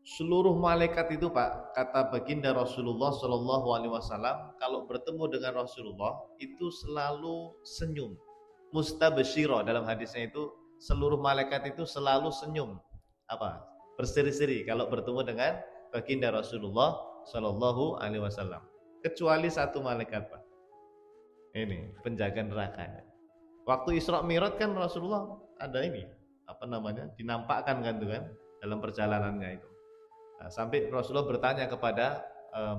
Seluruh malaikat itu Pak, kata baginda Rasulullah Shallallahu Alaihi Wasallam, kalau bertemu dengan Rasulullah itu selalu senyum. Mustabsyiro dalam hadisnya itu seluruh malaikat itu selalu senyum, apa? Berseri-seri kalau bertemu dengan baginda Rasulullah Shallallahu Alaihi Wasallam. Kecuali satu malaikat Pak. Ini penjaga neraka. Waktu Isra Mi'raj kan Rasulullah ada ini, apa namanya? Dinampakkan kan tuh kan dalam perjalanannya itu. Nah, sampai Rasulullah bertanya kepada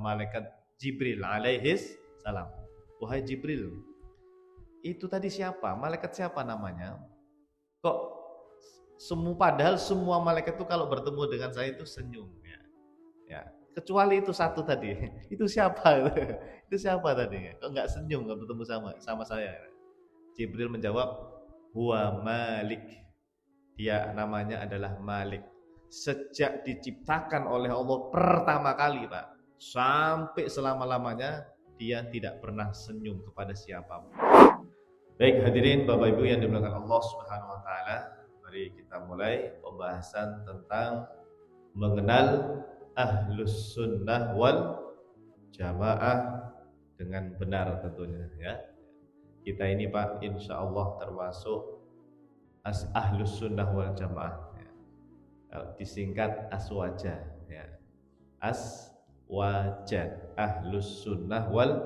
malaikat Jibril alaihis salam. Wahai Jibril, itu tadi siapa? Malaikat siapa namanya? Kok padahal semua malaikat itu kalau bertemu dengan saya itu senyum ya. Ya, kecuali itu satu tadi. Itu siapa? Itu siapa tadi? Kok nggak senyum nggak bertemu sama saya? Jibril menjawab, huwa Malik. Dia namanya adalah Malik. Sejak diciptakan oleh Allah pertama kali Pak, sampai selama-lamanya dia tidak pernah senyum kepada siapapun. Baik hadirin Bapak Ibu yang dimuliakan Allah Subhanahu wa taala, mari kita mulai pembahasan tentang mengenal Ahlus Sunnah wal Jamaah dengan benar tentunya ya. Kita ini Pak insya Allah termasuk Ahlus Sunnah wal Jamaah ya. Disingkat aswaja ya. Aswaja Ahlus Sunnah wal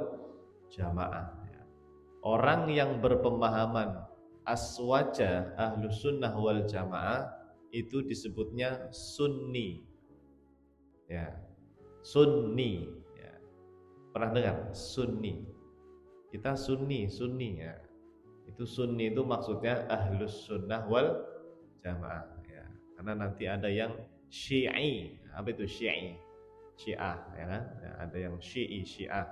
Jamaah ya. Orang yang berpemahaman aswaja Ahlus Sunnah wal Jamaah itu disebutnya Sunni ya. Sunni ya. Pernah dengar Sunni? Kita Sunni ya. Itu Sunni itu maksudnya Ahlus Sunnah wal Jamaah ya. Karena nanti ada yang Syi'i. Apa itu Syi'i? Syiah ya kan? Ya, ada yang Syi'i, Syiah.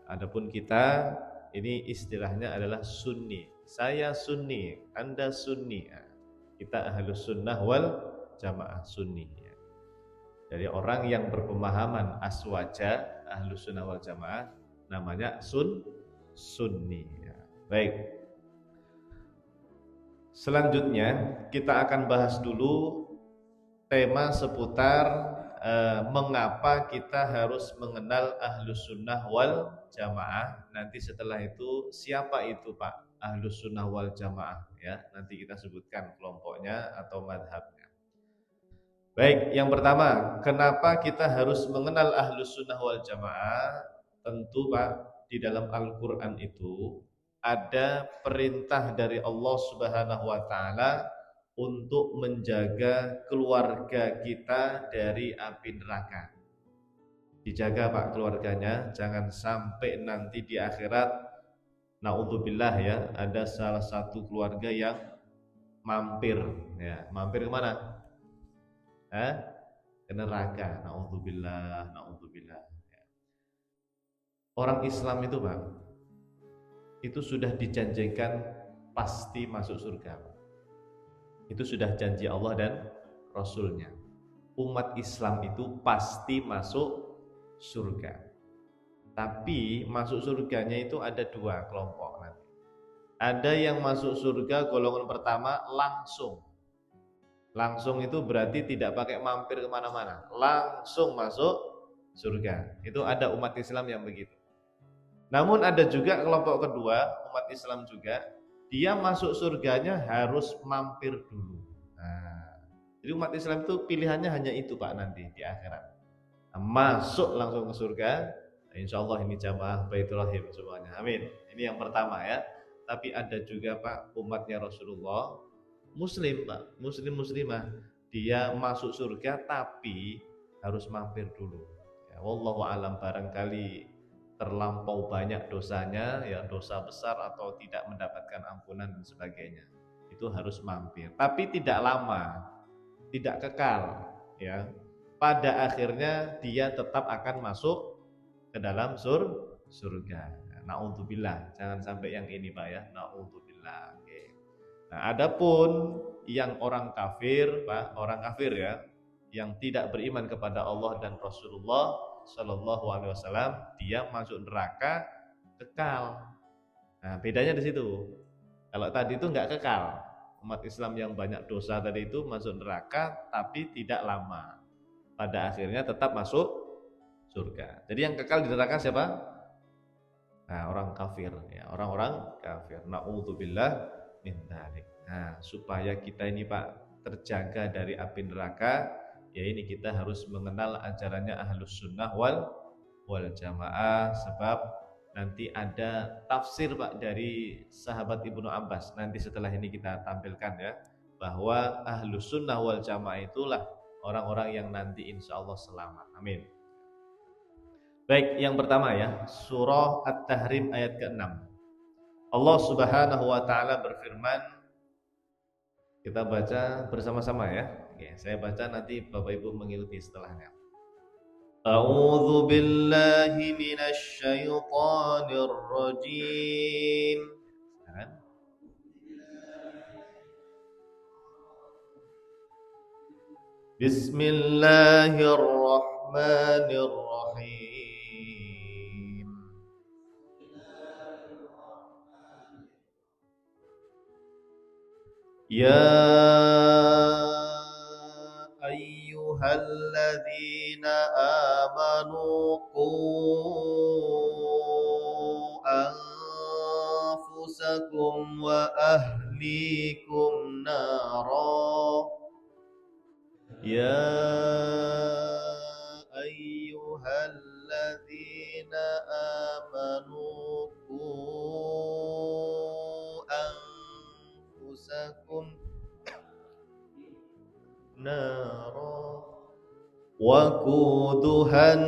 Adapun kita ini istilahnya adalah Sunni. Saya Sunni, Anda Sunni ya. Kita Ahlus Sunnah wal Jamaah Sunni ya. Jadi orang yang berpemahaman aswaja Ahlus Sunnah wal Jamaah namanya Sunni ya. Baik. Selanjutnya kita akan bahas dulu tema seputar mengapa kita harus mengenal Ahlus Sunnah wal Jamaah. Nanti setelah itu siapa itu Pak Ahlus Sunnah wal Jamaah ya. Nanti kita sebutkan kelompoknya atau madhabnya. Baik, yang pertama, kenapa kita harus mengenal Ahlus Sunnah wal Jamaah? Tentu Pak, di dalam Al-Quran itu ada perintah dari Allah Subhanahu wa taala untuk menjaga keluarga kita dari api neraka. Dijaga Pak keluarganya, jangan sampai nanti di akhirat naudzubillah ya, ada salah satu keluarga yang mampir ya. Mampir kemana? Ke neraka. Naudzubillah. Ya. Orang Islam itu Pak, itu sudah dijanjikan pasti masuk surga. Itu sudah janji Allah dan Rasulnya. Umat Islam itu pasti masuk surga. Tapi masuk surganya itu ada dua kelompok nanti. Ada yang masuk surga golongan pertama langsung. Langsung itu berarti tidak pakai mampir kemana-mana. Langsung masuk surga. Itu ada umat Islam yang begitu. Namun ada juga kelompok kedua, umat Islam juga, dia masuk surganya harus mampir dulu. Nah, jadi umat Islam itu pilihannya hanya itu Pak nanti di akhirat. Nah, masuk langsung ke surga, nah, insya Allah ini jamaah Baitul Rahim semuanya. Amin. Ini yang pertama ya. Tapi ada juga Pak umatnya Rasulullah, Muslim Pak, Muslimah, dia masuk surga tapi harus mampir dulu. Ya, wallahu alam barangkali terlampau banyak dosanya, ya dosa besar atau tidak mendapatkan ampunan dan sebagainya, itu harus mampir. Tapi tidak lama, tidak kekal, ya. Pada akhirnya dia tetap akan masuk ke dalam surga. Naudzubillah, jangan sampai yang ini Pak ya. Naudzubillah. Oke. Nah, adapun yang orang kafir, Pak, orang kafir ya, yang tidak beriman kepada Allah dan Rasulullah Shallallahu Alaihi Wasallam, dia masuk neraka kekal. Nah, bedanya di situ. Kalau tadi itu nggak kekal, umat Islam yang banyak dosa tadi itu masuk neraka tapi tidak lama. pada akhirnya tetap masuk surga. Jadi yang kekal di neraka siapa? Nah, orang kafir ya, orang-orang kafir. Na'udzubillah min dzalik. Nah, supaya kita ini Pak terjaga dari api neraka, ya ini kita harus mengenal ajarannya Ahlus Sunnah wal Jamaah, sebab nanti ada tafsir Pak dari sahabat Ibnu Abbas. Nanti setelah ini kita tampilkan ya, bahwa Ahlus Sunnah wal Jamaah itulah orang-orang yang nanti insya Allah selamat. Amin. Baik, yang pertama ya, surah At-Tahrim ayat ke-6. Allah Subhanahu wa taala berfirman, kita baca bersama-sama ya. Oke, saya baca nanti Bapak Ibu mengikuti setelahnya. A'udzu billahi minasy syaithanir rajim. Bismillahirrahmanirrahim. Ya ayyuhalladzina amanu qu anfusakum wa ahlikum nara. Ya ayyuhalladzina amanu qu anfusakum nara waquduhan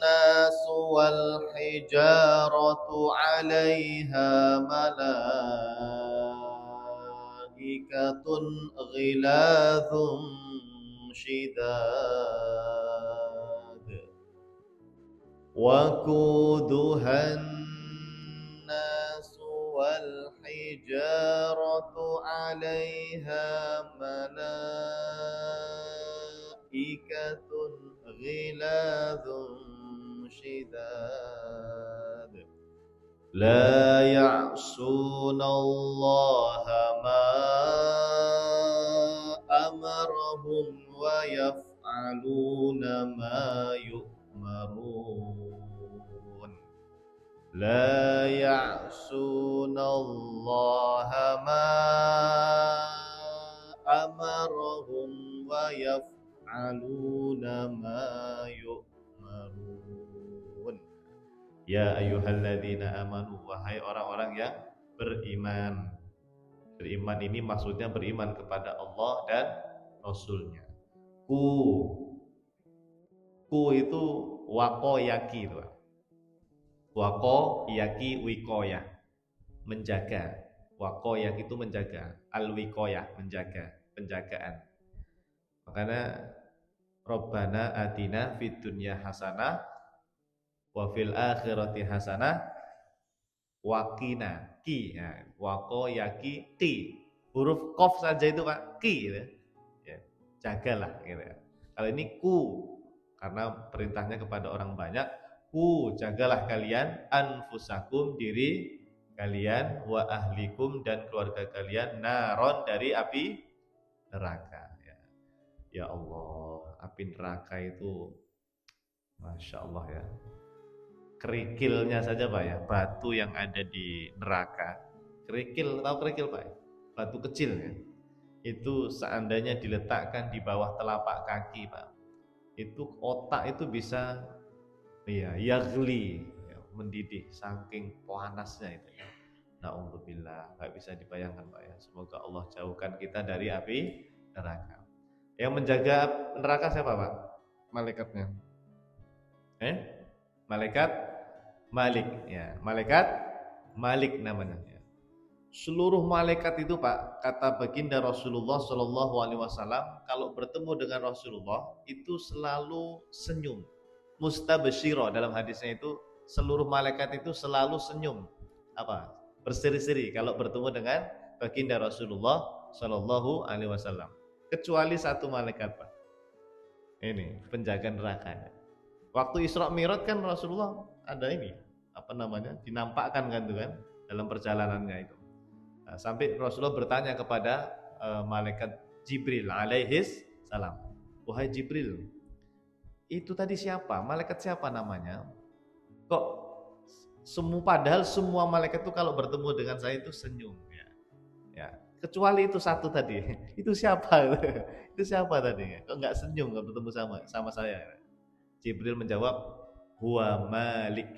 nas wal hijaratu 'alaiha malaikatun ghiladhun shidad waquduhan nas wal hijaratu 'alaiha malaikatun ghiladhun shidad la ya'suna Allaha ma amarahum wa yaf'aluna ma yu'marun. La ya'suna Allaha ma amarahum wa yaf'aluna ma yu'marun. Ya ayyuhalladzina amanu, wahai orang-orang yang beriman. Beriman ini maksudnya beriman kepada Allah dan Rasulnya. Ku itu wako yaki itu. Wako yaki wikoya, menjaga. Wako yaki itu menjaga. Al wikoya, menjaga, penjagaan. Makanya Rabbana atina fid dunya hasanah wa fil akhirati hasanah wakina ki ya, wako yaki ki, huruf qaf saja itu Pak, ki gitu. Ya, jagalah gitu ya. Kalau ini ku karena perintahnya kepada orang banyak, ku jagalah kalian anfusakum, diri kalian, wa ahlikum, dan keluarga kalian, naron, dari api neraka ya. Ya Allah, api neraka itu Masya Allah ya, kerikilnya saja Pak ya, batu yang ada di neraka, kerikil, tahu kerikil Pak? Batu kecil ya, itu seandainya diletakkan di bawah telapak kaki Pak, itu otak itu bisa ya yagli ya, mendidih saking panasnya itu ya. Na'udzubillah, nggak bisa dibayangkan Pak ya. Semoga Allah jauhkan kita dari api neraka. Yang menjaga neraka siapa Pak? Malaikatnya malaikat Malik ya, malaikat Malik namanya ya. Seluruh malaikat itu Pak, kata baginda Rasulullah Shallallahu Alaihi Wasallam, kalau bertemu dengan Rasulullah itu selalu senyum. Mustabsyira, dalam hadisnya itu seluruh malaikat itu selalu senyum, apa? Berseri-seri kalau bertemu dengan baginda Rasulullah Shallallahu Alaihi Wasallam. Kecuali satu malaikat Pak. Ini penjaga neraka. Waktu Isra Mi'raj kan Rasulullah ada ini, apa namanya, dinampakkan kan tuh kan dalam perjalanannya itu. Nah, sampai Rasulullah bertanya kepada malaikat Jibril alaihis salam, wahai Jibril, itu tadi siapa? Malaikat siapa namanya? Kok padahal semua malaikat itu kalau bertemu dengan saya itu senyum ya. Ya, kecuali itu satu tadi. Itu siapa? Itu siapa tadi? Kok nggak senyum kalau bertemu sama saya? Jibril menjawab, huwa Malik.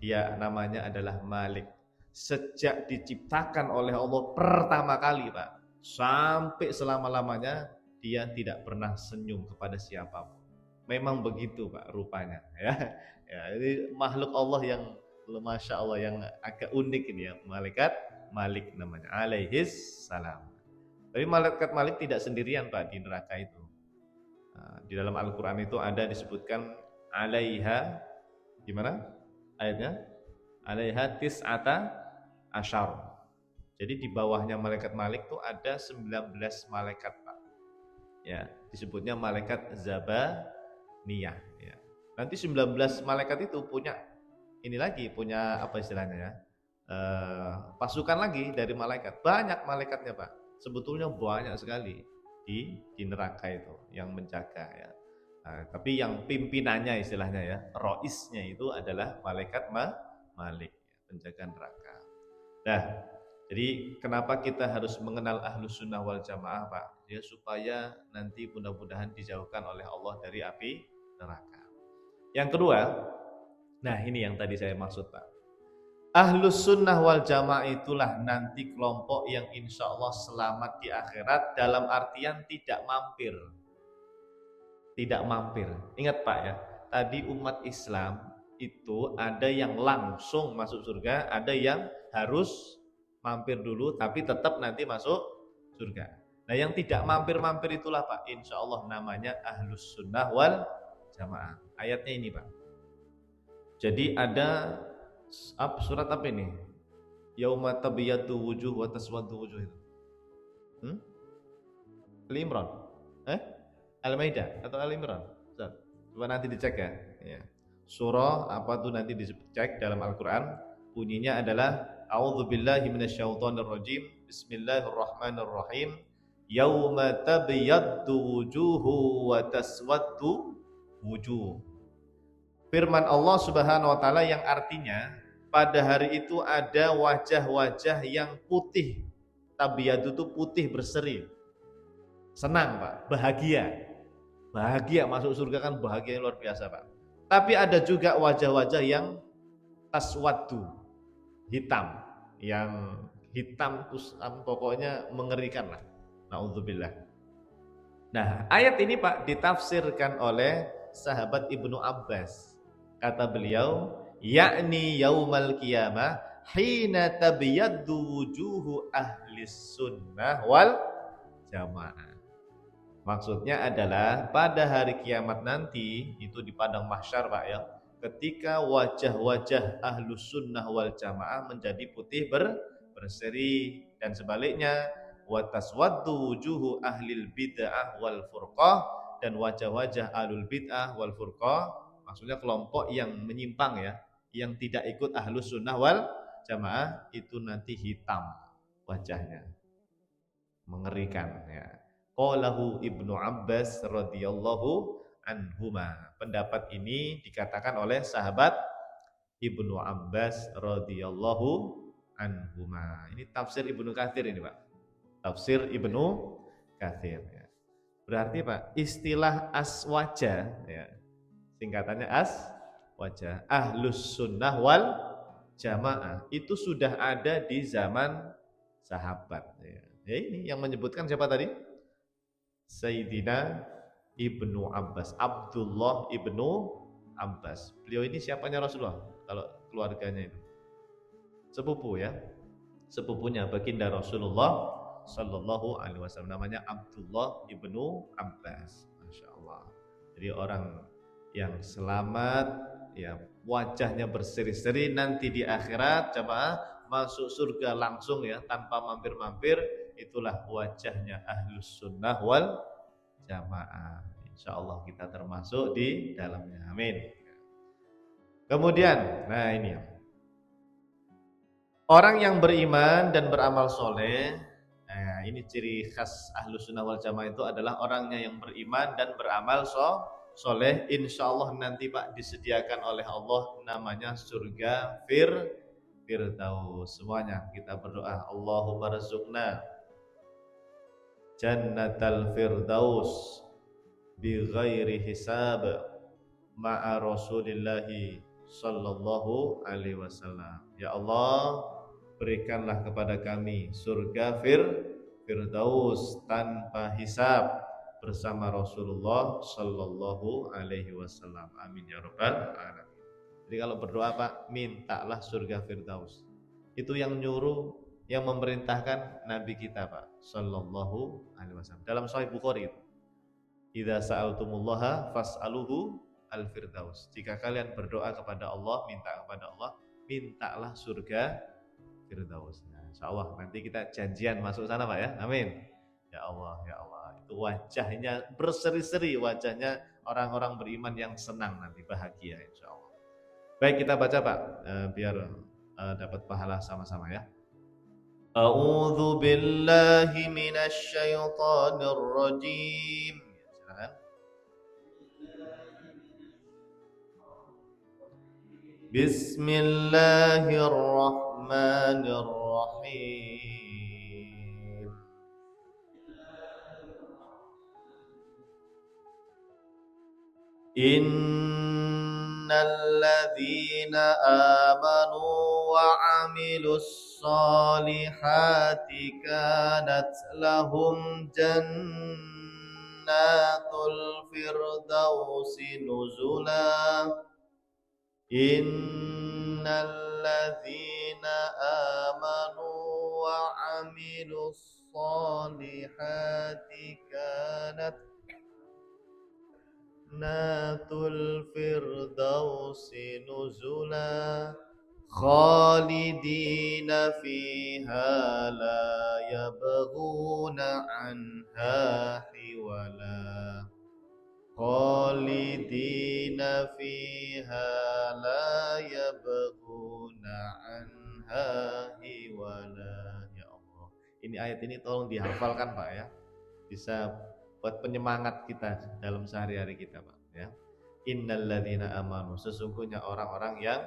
Dia namanya adalah Malik. Sejak diciptakan oleh Allah pertama kali, Pak, sampai selama-lamanya dia tidak pernah senyum kepada siapapun. Memang begitu, Pak, rupanya ya. Ya, ini makhluk Allah yang Masya Allah yang agak unik ini ya, malaikat Malik namanya, alaihis salam. Tapi malaikat Malik tidak sendirian, Pak, di neraka itu. Nah, di dalam Al-Quran itu ada disebutkan alaiha, gimana ayatnya? Alaiha tis'ata asyar. Jadi di bawahnya malaikat Malik itu ada 19 malaikat, Pak. Ya, disebutnya malaikat Zabaniyah ya. Nanti 19 malaikat itu punya ini lagi, punya apa istilahnya ya? Pasukan lagi dari malaikat. Banyak malaikatnya, Pak. Sebetulnya banyak sekali di neraka itu yang menjaga ya. Nah, tapi yang pimpinannya istilahnya ya, roisnya itu adalah malaikat Malik, penjaga neraka. Nah, jadi kenapa kita harus mengenal Ahlus Sunnah wal Jamaah, Pak? Ya supaya nanti mudah-mudahan dijauhkan oleh Allah dari api neraka. Yang kedua, nah ini yang tadi saya maksud, Pak. Ahlus Sunnah wal Jamaah itulah nanti kelompok yang insya Allah selamat di akhirat, dalam artian tidak mampir. Tidak mampir. Ingat, Pak ya, tadi umat Islam itu ada yang langsung masuk surga, ada yang harus mampir dulu tapi tetap nanti masuk surga. Nah, yang tidak mampir-mampir itulah, Pak, insya Allah namanya Ahlus Sunnah wal Jamaah. Ayatnya ini, Pak. Jadi ada surat apa ini? Yauma tabyaddu wujuh wa taswaddu wujuh itu. Al-Imran. Al-Maidah atau Al-Imran? Coba nanti dicek ya. Ya. Surah apa tuh nanti dicek dalam Al-Qur'an. Bunyinya adalah A'udzubillahi minasyaitonirrajim. Bismillahirrahmanirrahim. Yauma tabyaddu wujuhu wa taswaddu wujuh. Firman Allah Subhanahu wa taala yang artinya pada hari itu ada wajah-wajah yang putih. Tabyaddu itu putih berseri. Senang, Pak, bahagia. Bahagia masuk surga kan bahagia yang luar biasa, Pak. Tapi ada juga wajah-wajah yang taswaddu, hitam, yang hitam pokoknya mengerikan lah. Nauzubillah. Nah, ayat ini, Pak, ditafsirkan oleh sahabat Ibnu Abbas. Kata beliau, yakni yaumal qiyamah hina tabyaddu wujuhu ahlis sunnah wal jamaah. Maksudnya adalah pada hari kiamat nanti, itu di padang mahsyar, Pak ya, ketika wajah-wajah ahlus sunnah wal jamaah menjadi putih berseri, dan sebaliknya wa taswaddu wujuhu ahlil bid'ah wal furqah, dan wajah-wajah ahlul bid'ah wal furqah, maksudnya kelompok yang menyimpang ya, yang tidak ikut ahlus sunnah wal jamaah, itu nanti hitam wajahnya, mengerikan ya. Qalahu Ibnu Abbas radhiyallahu anhuma. Pendapat ini dikatakan oleh sahabat Ibnu Abbas radhiyallahu anhuma. Ini tafsir Ibnu Katsir ini, Pak. Tafsir Ibnu Katsir ya. Berarti, Pak, istilah aswaja ya, singkatannya aswaja, Ahlus Sunnah wal Jamaah, itu sudah ada di zaman sahabat ya. Ya, ini yang menyebutkan siapa tadi? Sayyidina Ibnu Abbas, Abdullah Ibnu Abbas. Beliau ini siapanya Rasulullah? Kalau keluarganya itu sepupu ya, sepupunya baginda Rasulullah Sallallahu Alaihi Wasallam, namanya Abdullah Ibnu Abbas. Masya Allah. Jadi orang yang selamat ya, wajahnya berseri-seri nanti di akhirat, jamaah masuk surga langsung ya, tanpa mampir-mampir. Itulah wajahnya Ahlus Sunnah wal Jamaah. Insya Allah kita termasuk di dalamnya. Amin. Kemudian, nah ini orang yang beriman dan beramal soleh, Nah, ini ciri khas Ahlus Sunnah wal Jamaah itu adalah orangnya yang beriman dan beramal soleh. Insya Allah nanti Pak disediakan oleh Allah namanya surga Firdaus. Semuanya kita berdoa, Allahumma rzuqna jannatal firdaus bi ghairi hisab ma'a Rasulillahi sallallahu alaihi wasallam. Ya Allah, berikanlah kepada kami surga Firdaus tanpa hisab bersama Rasulullah sallallahu alaihi wasallam. Amin ya rabbal alamin. Jadi kalau berdoa Pak, mintalah surga Firdaus. Itu yang nyuruh, yang memerintahkan Nabi kita Pak sallallahu alaihi wasallam. Dalam Sahih Bukhari itu. Idza sa'altumullaha fas'aluhu al-firdaus. Jika kalian berdoa kepada Allah, minta kepada Allah, mintalah surga Firdaus. Nah, insyaallah nanti kita janjian masuk sana Pak ya. Amin. Ya Allah, ya Allah. Itu wajahnya berseri-seri, wajahnya orang-orang beriman yang senang nanti, bahagia insyaallah. Baik, kita baca Pak, biar dapat pahala sama-sama ya. A'udzu billahi minasy syaithanir rajim. Silakan. Bismillahirrahmanirrahim. Innal ladzina amanu wa 'amilus solihati kanat lahum jannatul firdausi nuzula. Innal ladzina amanu wa 'amilus solihati kanat jannatul firdausi nuzula khalidina fiha la yabghuna anha hiwala khalidina fiha la yabghuna anha hiwala. Ya Allah, ini ayat ini tolong dihafalkan Pak ya, bisa buat penyemangat kita dalam sehari-hari kita Pak ya. Innal ladzina amanu, sesungguhnya orang-orang yang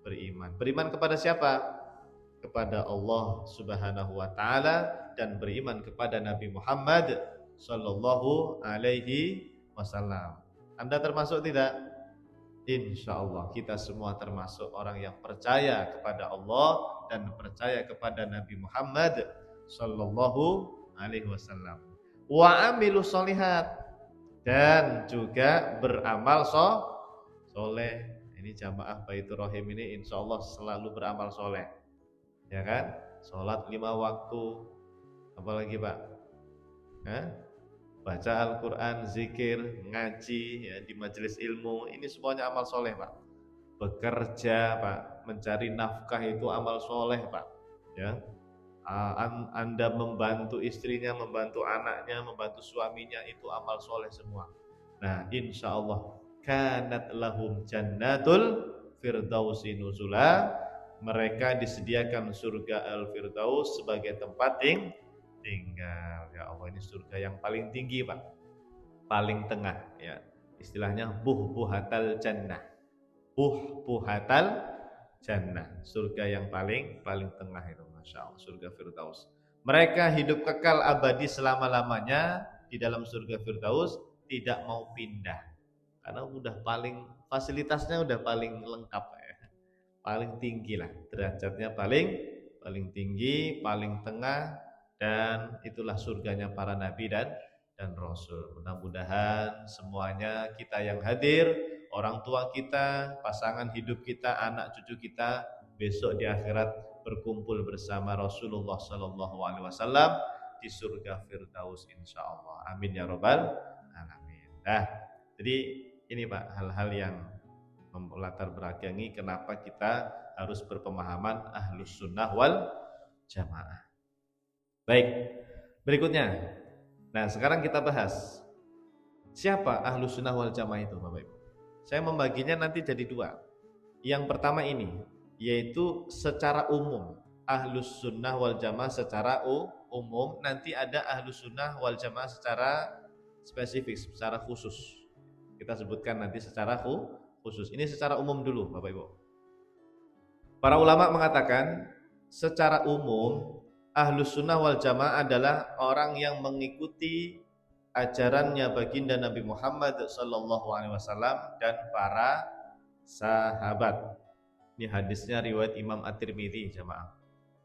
beriman kepada siapa? Kepada Allah Subhanahu wa taala dan beriman kepada Nabi Muhammad sallallahu alaihi wasallam. Anda termasuk tidak? Insya Allah kita semua termasuk orang yang percaya kepada Allah dan percaya kepada Nabi Muhammad sallallahu alaihi wasallam. Wa amilu solihat, dan juga beramal soleh. Ini jamaah Baitur Rahim ini insya Allah selalu beramal soleh, ya kan? Sholat 5 waktu, apalagi Pak? Baca Al-Quran, zikir, ngaji ya, di majelis ilmu, ini semuanya amal soleh Pak. Bekerja Pak, mencari nafkah itu amal soleh Pak ya. Anda membantu istrinya, membantu anaknya, membantu suaminya, itu amal soleh semua. Nah insya Allah kanat lahum jannatul firdausi nuzula, mereka disediakan surga al-firdaus sebagai tempat tinggal. Ya Allah, ini surga yang paling tinggi Pak, paling tengah ya, istilahnya buhbuhatal jannah, buhbuhatal jannah, surga yang paling tengah itu, Masya Allah, surga Firdaus. Mereka hidup kekal abadi selama-lamanya di dalam surga Firdaus, tidak mau pindah, karena udah paling, fasilitasnya udah paling lengkap ya, paling tinggi lah, derajatnya paling tinggi, paling tengah, dan itulah surganya para nabi dan rasul. Mudah-mudahan semuanya kita yang hadir, orang tua kita, pasangan hidup kita, anak cucu kita, besok di akhirat berkumpul bersama Rasulullah Sallallahu Alaihi Wasallam di surga Firdaus insya Allah. Amin ya robbal alamin. Nah, jadi ini Pak, hal-hal yang melatar belakangi kenapa kita harus berpemahaman Ahlus Sunnah wal Jamaah. Baik, berikutnya. Nah, sekarang kita bahas siapa Ahlus Sunnah wal Jamaah itu Bapak Ibu. Saya membaginya nanti jadi 2. Yang pertama ini, yaitu secara umum, Ahlus Sunnah wal Jamaah secara umum, nanti ada Ahlus Sunnah wal Jamaah secara spesifik, secara khusus. Kita sebutkan nanti secara khusus. Ini secara umum dulu, Bapak Ibu. Para ulama mengatakan secara umum Ahlus Sunnah wal Jamaah adalah orang yang mengikuti ajarannya baginda Nabi Muhammad sallallahu alaihi wasallam dan para sahabat. Ini hadisnya riwayat Imam At-Tirmidzi, jamaah.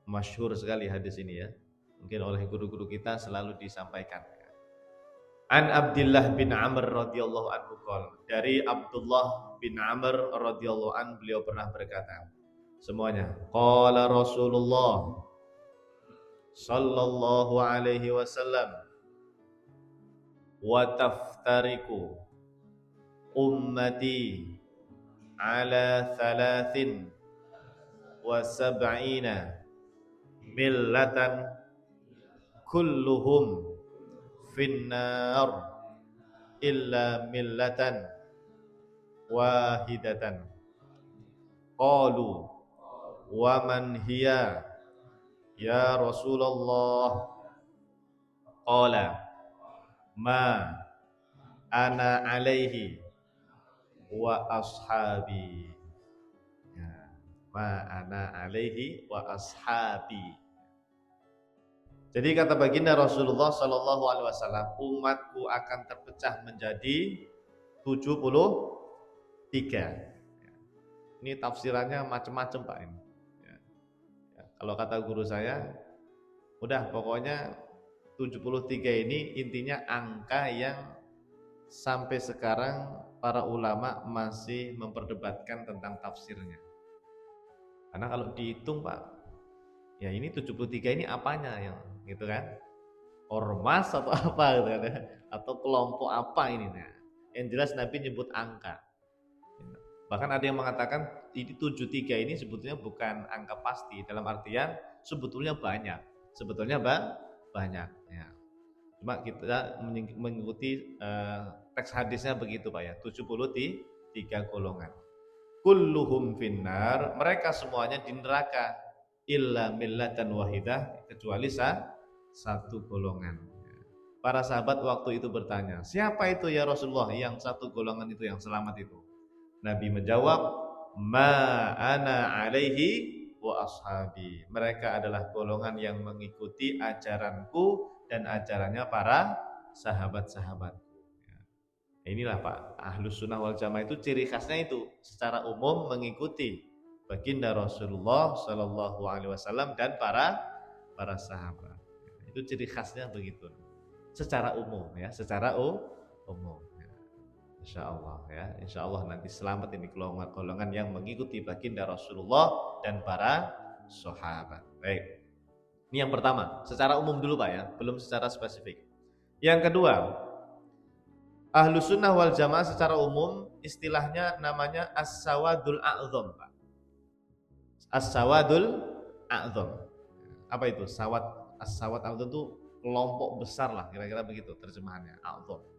Masyhur sekali hadis ini ya. Mungkin oleh guru-guru kita selalu disampaikan. An Abdullah bin Amr radhiyallahu anhu qol. Dari Abdullah bin Amr radhiyallahu an beliau pernah berkata, semuanya, qala Rasulullah sallallahu alaihi wasallam, wa taftariku ummati ala 73 millatan kulluhum finnar illa millatan wahidatan. Qalu wa man hiya ya Rasulullah? Qala ma ana alaihi wa ashabi. Ya, ma ana alaihi wa ashabi. Jadi kata baginda Rasulullah sallallahu alaihi wasallam, umatku akan terpecah menjadi 73. Ini tafsirannya macam-macam Pak ini. Ya, kalau kata guru saya, udah pokoknya 73 ini intinya angka yang sampai sekarang para ulama masih memperdebatkan tentang tafsirnya. Karena kalau dihitung Pak, ya ini 73 ini apanya yang gitu kan? Ormas atau apa gitu kan? Atau kelompok apa ini? Nah, yang jelas Nabi nyebut angka. Bahkan ada yang mengatakan ini 73 ini sebetulnya bukan angka pasti, dalam artian sebetulnya banyak. Sebetulnya banyak ya. Cuma kita mengikuti teks hadisnya begitu Pak ya, 73 golongan. Kulluhum finnar, mereka semuanya di neraka, illa millatan wahidah, kecuali satu golongan. Para sahabat waktu itu bertanya, siapa itu ya Rasulullah yang satu golongan itu yang selamat itu? Nabi menjawab, ma ana alaihi wa ashabi. Mereka adalah golongan yang mengikuti ajaranku dan ajarannya para sahabat-sahabat. Inilah Pak, Ahlus Sunnah wal Jamaah itu ciri khasnya itu secara umum mengikuti baginda Rasulullah Shallallahu Alaihi Wasallam dan para sahabat. Itu ciri khasnya begitu. Secara umum ya, secara umum. Insya Allah ya, insya Allah nanti selamat ini golongan yang mengikuti baginda Rasulullah dan para sahabat. Baik, ini yang pertama, secara umum dulu Pak ya, belum secara spesifik. Yang kedua, Ahlus Sunnah wal Jamaah secara umum istilahnya namanya As-Sawadul A'zam Pak. As-Sawadul A'zam. Apa itu? As-Sawad A'zam itu kelompok besar lah, kira-kira begitu terjemahannya. A'zam.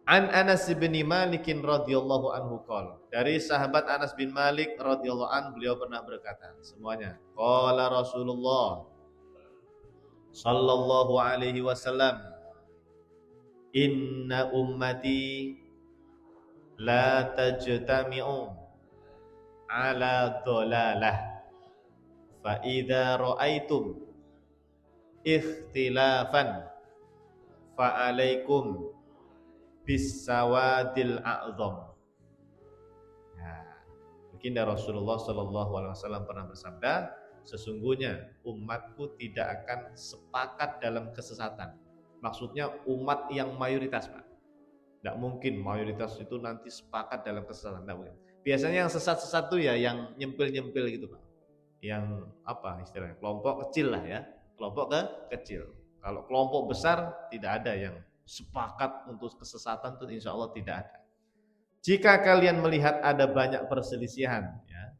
An Anas bin Malik radhiyallahu anhu qol. Dari sahabat Anas bin Malik radhiyallahu an beliau pernah berkata, semuanya, qala Rasulullah sallallahu alaihi wasallam, inna ummati la tajtami'u ala dhalalah fa idza ra'aitum ikhtilafan fa alaikum bisawadil a'zam. Nah, baginda Rasulullah Shallallahu Alaihi Wasallam pernah bersabda, sesungguhnya umatku tidak akan sepakat dalam kesesatan. Maksudnya umat yang mayoritas Pak. Tidak mungkin mayoritas itu nanti sepakat dalam kesesatan. Tidak mungkin. Biasanya yang sesat-sesat itu ya yang nyempil-nyempil gitu Pak. Yang apa istilahnya? Kelompok kecil lah ya. Kelompok kecil. Kalau kelompok besar tidak ada yang sepakat untuk kesesatan, itu insya Allah tidak ada. Jika kalian melihat ada banyak perselisihan ya,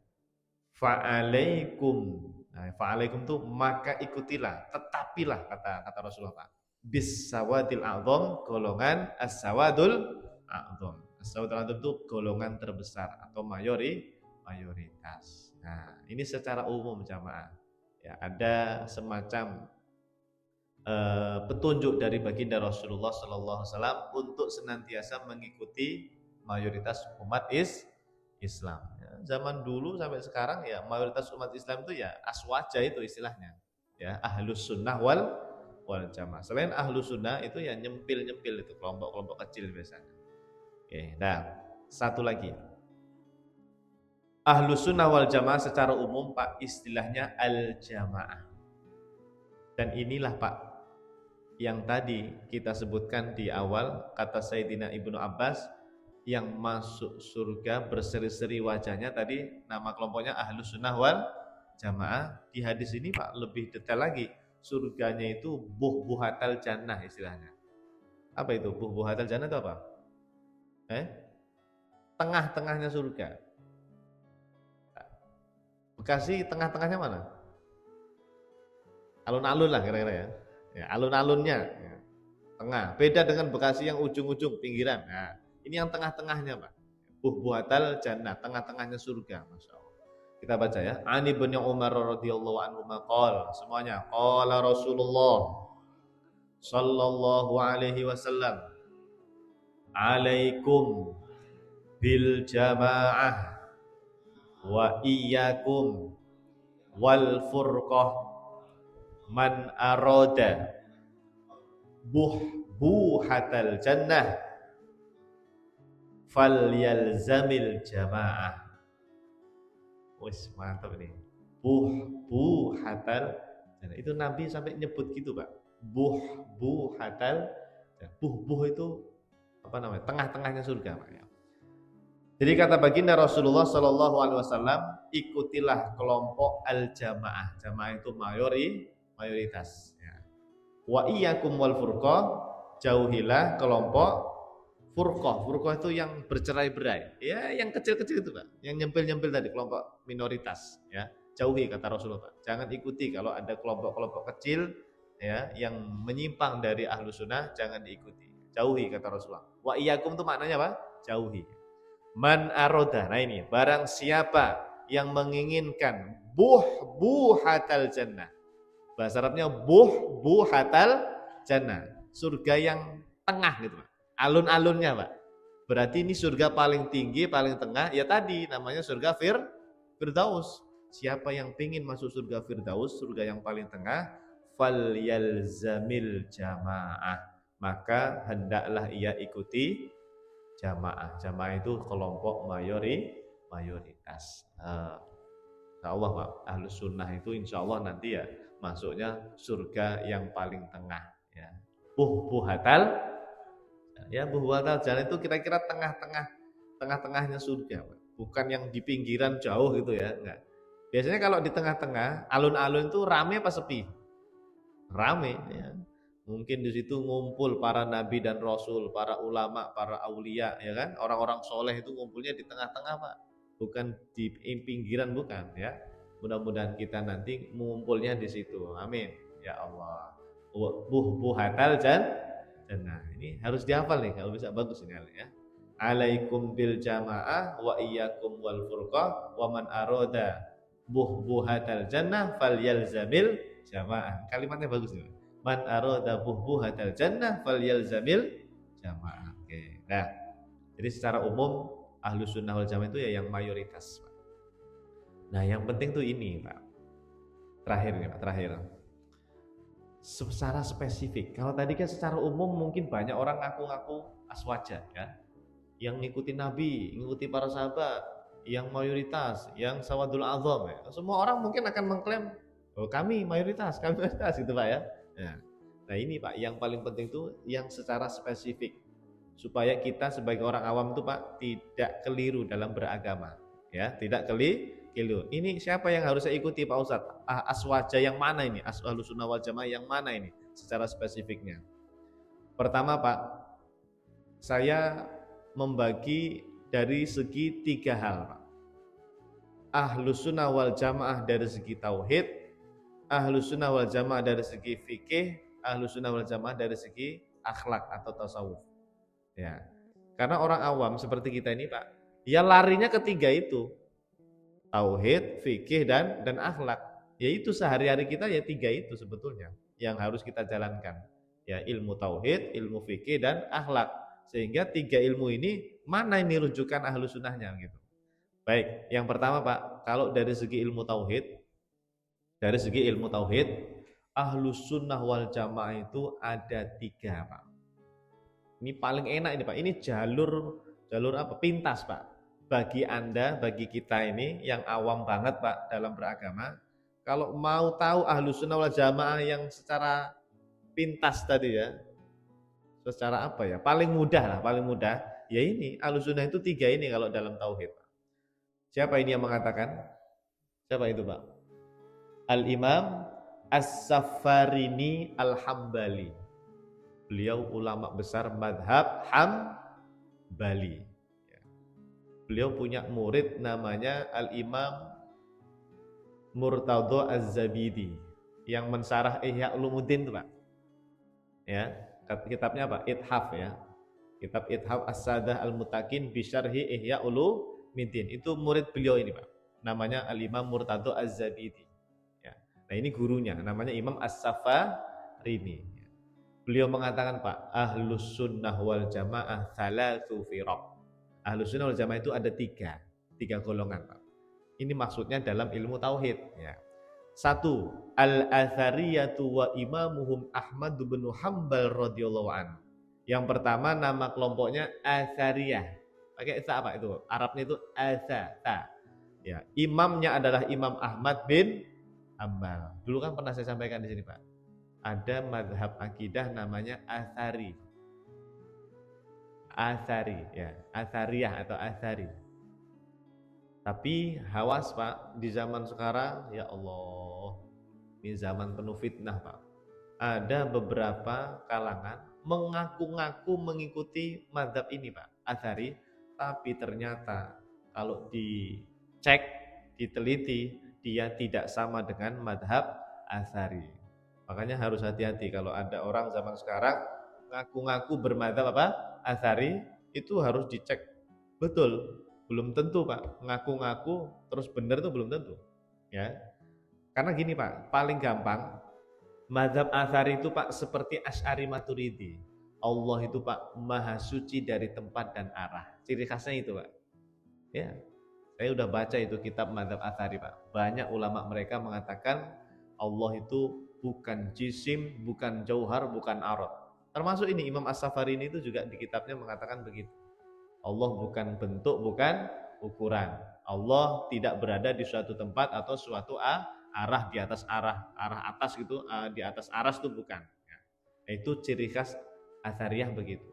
fa'alaikum. Nah, fa'alaikum itu maka ikutilah, tetapilah kata Rasulullah Pak. Bisawadil a'zam, golongan as-sawadul a'zam. As-sawadul a'zam itu golongan terbesar atau mayoritas. Nah, ini secara umum jamaah. Ya, ada semacam petunjuk dari baginda Rasulullah Sallallahu Alaihi Wasallam untuk senantiasa mengikuti mayoritas umat Islam. Ya, zaman dulu sampai sekarang ya mayoritas umat Islam itu ya aswaja itu istilahnya, ya ahlus sunnah wal jamaah. Selain ahlus sunnah itu ya nyempil itu kelompok-kelompok kecil biasanya. Oke, nah satu lagi ahlus sunnah wal jamaah secara umum Pak istilahnya al jamaah. Dan inilah Pak yang tadi kita sebutkan di awal, kata Sayyidina Ibnu Abbas, yang masuk surga berseri-seri wajahnya tadi nama kelompoknya Ahlus Sunnah wal Jamaah. Di hadis ini Pak lebih detail lagi, surganya itu buhbuhatal jannah istilahnya. Apa itu buhbuhatal jannah itu apa? Tengah-tengahnya surga. Bekasi tengah-tengahnya mana? Alun-alun lah kira-kira ya. Ya, alun-alunnya ya. Tengah. Beda dengan Bekasi yang ujung-ujung pinggiran. Nah, ini yang tengah-tengahnya, Pak. Buhbuhatal jannah, tengah-tengahnya surga, Masya Allah. Kita baca ya. Ani bin Umar radhiyallahu anhu maqal. Semuanya. Qala Rasulullah sallallahu alaihi wasallam. Alaikum bil jamaah wa iyyakum wal furqah. Man aroda buhbuhatal jannah falyalzamil jamaah. Wis mantap nih. Buhbuhatal jannah. Itu Nabi sampai nyebut gitu, Pak. Buhbuhatal jannah. Buh itu apa namanya? Tengah-tengahnya surga, Pak ya. Jadi kata baginda Rasulullah Sallallahu Alaihi Wasallam, ikutilah kelompok al-jamaah. Jamaah itu mayoritas. Ya. Wa iyyakum wal furqah, jauhilah kelompok furqah. Furqah itu yang bercerai-berai. Ya, yang kecil-kecil itu, Pak. Yang nyempil-nyempil tadi kelompok minoritas, ya. Jauhi kata Rasulullah, Pak. Jangan ikuti kalau ada kelompok-kelompok kecil ya yang menyimpang dari ahlu sunnah, jangan diikuti. Jauhi kata Rasulullah. Wa iyyakum itu maknanya apa? Jauhi. Man aroda. Nah ini, barang siapa yang menginginkan buhbuhatal jannah. Bahasa Arabnya buhbuhatal jannah. Surga yang tengah gitu, Pak. Alun-alunnya, Pak. Berarti ini surga paling tinggi, paling tengah. Ya tadi namanya surga Firdaus. Siapa yang ingin masuk surga Firdaus, surga yang paling tengah, falyalzamil jamaah. Maka hendaklah ia ikuti jamaah. Jamaah itu kelompok mayoritas. Insya Allah Pak, Ahlus Sunnah itu insya Allah nanti ya masuknya surga yang paling tengah. Ya. Buhbuhatal, ya buhbuhatal jannah itu kira-kira tengah-tengahnya surga, Pak. Bukan yang di pinggiran jauh gitu ya, enggak. Biasanya kalau di tengah-tengah, alun-alun itu rame apa sepi? Rame. Ya. Mungkin di situ ngumpul para nabi dan rasul, para ulama, para aulia, ya kan? Orang-orang soleh itu ngumpulnya di tengah-tengah, Pak. Bukan di pinggiran, bukan, ya. Mudah-mudahan kita nanti mengumpulnya di situ. Amin. Ya Allah. Buhbuhatal jannah. Ini harus dihafal nih, kalau bisa bagus ini ya. Alaikum bil jamaah wa iyyakum wal furqah wa man aroda buhbuhatal jannah falyalzamil jamaah. Kalimatnya bagus nih. Man aroda buhbuhatal jannah falyalzamil jamaah. Oke. Nah, jadi secara umum Ahlus Sunnah wal Jamaah itu ya yang mayoritas, Pak. Nah, yang penting tuh ini, Pak. Terakhir nih, Pak, terakhir. Secara spesifik. Kalau tadi kan secara umum mungkin banyak orang ngaku-ngaku aswaja ya. Yang ngikuti Nabi, ngikuti para sahabat, yang mayoritas, yang sawadul azam ya. Semua orang mungkin akan mengklaim, "Oh, kami mayoritas gitu, Pak ya." Nah ini Pak, yang paling penting itu yang secara spesifik supaya kita sebagai orang awam itu Pak tidak keliru dalam beragama, ya, tidak keliru. Ini siapa yang harus saya ikuti Pak Ustadz? Aswaja yang mana ini? Ahlus Sunnah wal Jamaah yang mana ini? Secara spesifiknya. Pertama Pak, saya membagi dari segi 3 hal Pak. Ahlus Sunnah wal Jamaah dari segi tauhid, Ahlus Sunnah wal Jamaah dari segi fikih, Ahlus Sunnah wal Jamaah dari segi akhlak atau tasawuf. Ya. Karena orang awam seperti kita ini Pak, ya larinya ketiga itu. Tauhid, fikih dan akhlak. Ya itu sehari-hari kita ya 3 itu sebetulnya. yang harus kita jalankan. Ya, ilmu tauhid, ilmu fikih dan akhlak. Sehingga 3 ilmu ini mana ini rujukan ahlu sunnahnya gitu. Baik, yang pertama Pak, kalau dari segi ilmu tauhid, ahlu sunnah wal jamaah itu ada 3 Pak. Ini paling enak ini Pak, ini jalur apa? Pintas Pak. Bagi Anda, bagi kita ini yang awam banget Pak dalam beragama, kalau mau tahu ahlu sunnah wal jamaah yang secara pintas tadi ya, secara apa ya, paling mudah, ya ini ahlu sunnah itu 3 ini kalau dalam tauhid. Siapa ini yang mengatakan? Siapa itu Pak? Al-Imam As-Safarini Al-Hambali. Beliau ulama besar madhab Hambali. Beliau punya murid namanya Al-Imam Murtadha Az-Zabidi yang mensarah Ihya Ulumuddin itu Pak. Ya, kitabnya apa? Ithaf ya. Kitab Ithaf As-Sadah Al-Mutakin bi Syarhi Ihya Ulumuddin. Itu murid beliau ini Pak. Namanya Al-Imam Murtadha Az-Zabidi. Ya. Nah, ini gurunya namanya Imam As-Safarini. Beliau mengatakan Pak, Ahlus Sunnah wal Jamaah thalathu firaq. Ahlus Sunnah wal Jamaah itu ada 3 golongan Pak. Ini maksudnya dalam ilmu tauhid ya. 1, al-athariyatu wa imamuhum Ahmad bin Hanbal radhiyallahu an. Yang pertama nama kelompoknya Athariyah. Pakai ta apa itu? Arabnya itu atha. Ya, imamnya adalah Imam Ahmad bin Hanbal. Dulu kan pernah saya sampaikan di sini, Pak. Ada mazhab akidah namanya Athari. Ya, Athariyah atau Athari. Tapi hawas Pak, di zaman sekarang ya Allah, ini zaman penuh fitnah Pak. Ada beberapa kalangan mengaku-ngaku mengikuti mazhab ini Pak, Athari, tapi ternyata kalau dicek, diteliti, dia tidak sama dengan mazhab Athari. Makanya harus hati-hati kalau ada orang zaman sekarang ngaku-ngaku bermadzhab apa? Athari, itu harus dicek betul. Belum tentu Pak, ngaku-ngaku terus benar itu belum tentu ya. Karena gini Pak, paling gampang mazhab Athari itu Pak seperti Asy'ari Maturidi. Allah itu Pak maha suci dari tempat dan arah. Ciri khasnya itu Pak. Ya. Saya udah baca itu kitab mazhab Athari Pak. Banyak ulama mereka mengatakan Allah itu bukan jisim, bukan jauhar, bukan arad. Termasuk ini Imam As-Safarini itu juga di kitabnya mengatakan begitu. Allah bukan bentuk, bukan ukuran. Allah tidak berada di suatu tempat atau suatu arah di atas arah atas gitu, di atas aras itu bukan. Ya. Itu ciri khas Athariyah begitu.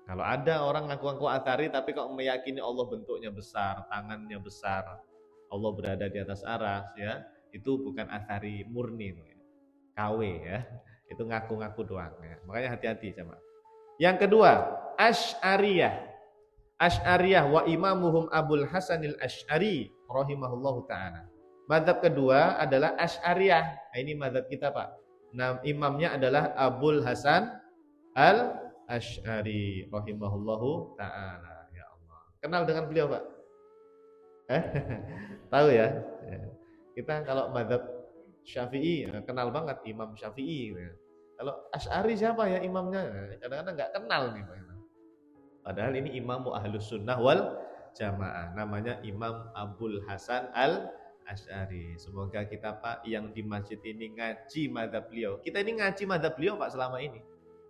Kalau ada orang ngaku-ngaku Athari tapi kok meyakini Allah bentuknya besar, tangannya besar, Allah berada di atas aras ya, itu bukan Athari murni ya. KW ya. Itu ngaku-ngaku doang ya. Makanya hati-hati sama. Yang kedua, Asy'ariyah wa imamuhum Abul Hasanil Asy'ari rahimahullahu taala. Mazhab kedua adalah Asy'ariyah. Nah, ini mazhab kita, Pak. Nah, imamnya adalah Abul Hasan Al Asy'ari rahimahullahu taala. Ya Allah. Kenal dengan beliau, Pak? Tahu ya? Kita kalau mazhab Syafi'i kenal banget Imam Syafi'i. Kalau Asy'ari siapa ya imamnya? Kadang-kadang nggak kenal nih, Pak. Padahal ini Imam Ahlus Sunnah wal Jamaah. Namanya Imam Abul Hasan Al Asy'ari. Semoga kita Pak yang di masjid ini ngaji mazhab beliau. Kita ini ngaji mazhab beliau Pak selama ini.